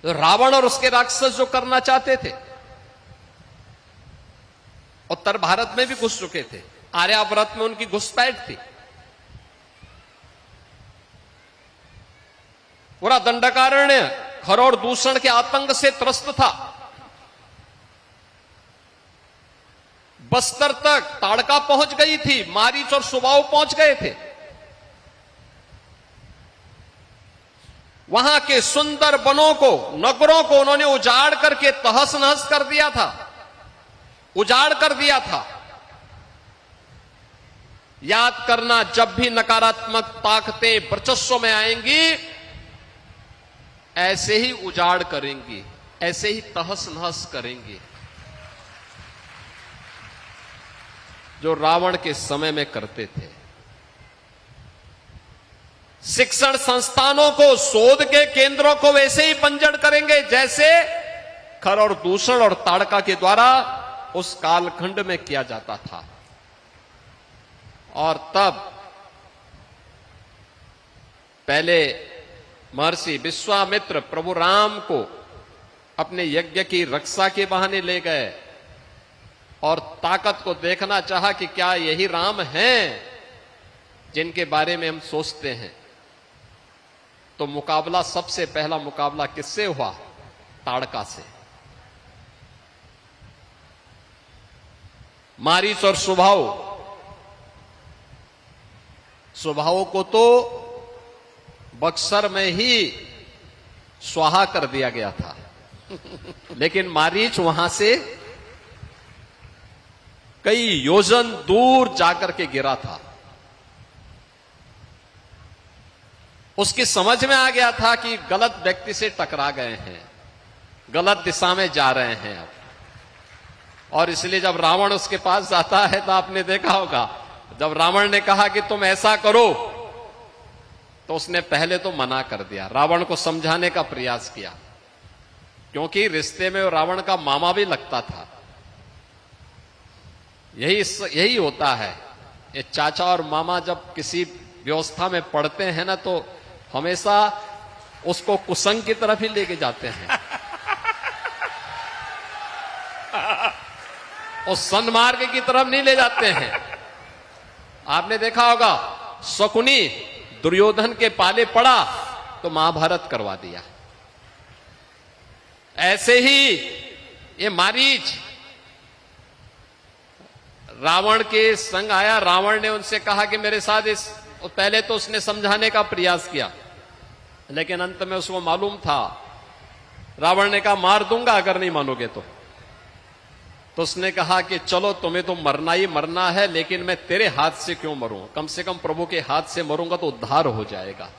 तो रावण और उसके राक्षस जो करना चाहते थे, उत्तर भारत में भी घुस चुके थे, आर्यावर्त में उनकी घुसपैठ थी, पूरा दंडकारण्य खर और दूषण के आतंक से त्रस्त था। बस्तर तक ताड़का पहुंच गई थी, मारीच और सुबाऊ पहुंच गए थे। वहां के सुंदर वनों को, नगरों को उन्होंने उजाड़ करके तहस नहस कर दिया था, उजाड़ कर दिया था। याद करना, जब भी नकारात्मक ताकतें वर्चस्व में आएंगी, ऐसे ही उजाड़ करेंगी, ऐसे ही तहस नहस करेंगी, जो रावण के समय में करते थे। शिक्षण संस्थानों को, शोध के केंद्रों को वैसे ही बंजर करेंगे जैसे खर और दूषण और ताड़का के द्वारा उस कालखंड में किया जाता था। और तब पहले महर्षि विश्वामित्र प्रभु राम को अपने यज्ञ की रक्षा के बहाने ले गए और ताकत को देखना चाहा कि क्या यही राम हैं जिनके बारे में हम सोचते हैं। तो मुकाबला, सबसे पहला मुकाबला किससे हुआ? ताड़का से। मारीच और सुबाहु को तो बक्सर में ही स्वाहा कर दिया गया था, लेकिन मारीच वहां से कई योजन दूर जाकर के गिरा था। उसकी समझ में आ गया था कि गलत व्यक्ति से टकरा गए हैं, गलत दिशा में जा रहे हैं अब। और इसलिए जब रावण उसके पास जाता है, तो आपने देखा होगा, जब रावण ने कहा कि तुम ऐसा करो, तो उसने पहले तो मना कर दिया, रावण को समझाने का प्रयास किया, क्योंकि रिश्ते में रावण का मामा भी लगता था। यही होता है, ये चाचा और मामा जब किसी व्यवस्था में पड़ते हैं ना, तो हमेशा उसको कुसंग की तरफ ही लेके जाते हैं, उस सन्मार्ग की तरफ नहीं ले जाते हैं। आपने देखा होगा, शकुनी दुर्योधन के पाले पड़ा तो महाभारत करवा दिया। ऐसे ही ये मारीच रावण के संग आया। रावण ने उनसे कहा कि मेरे साथ इस, पहले तो उसने समझाने का प्रयास किया, लेकिन अंत में उसको मालूम था, रावण ने कहा मार दूंगा अगर नहीं मानोगे तो उसने कहा कि चलो तुम्हें तो मरना ही मरना है, लेकिन मैं तेरे हाथ से क्यों मरूं, कम से कम प्रभु के हाथ से मरूंगा तो उद्धार हो जाएगा।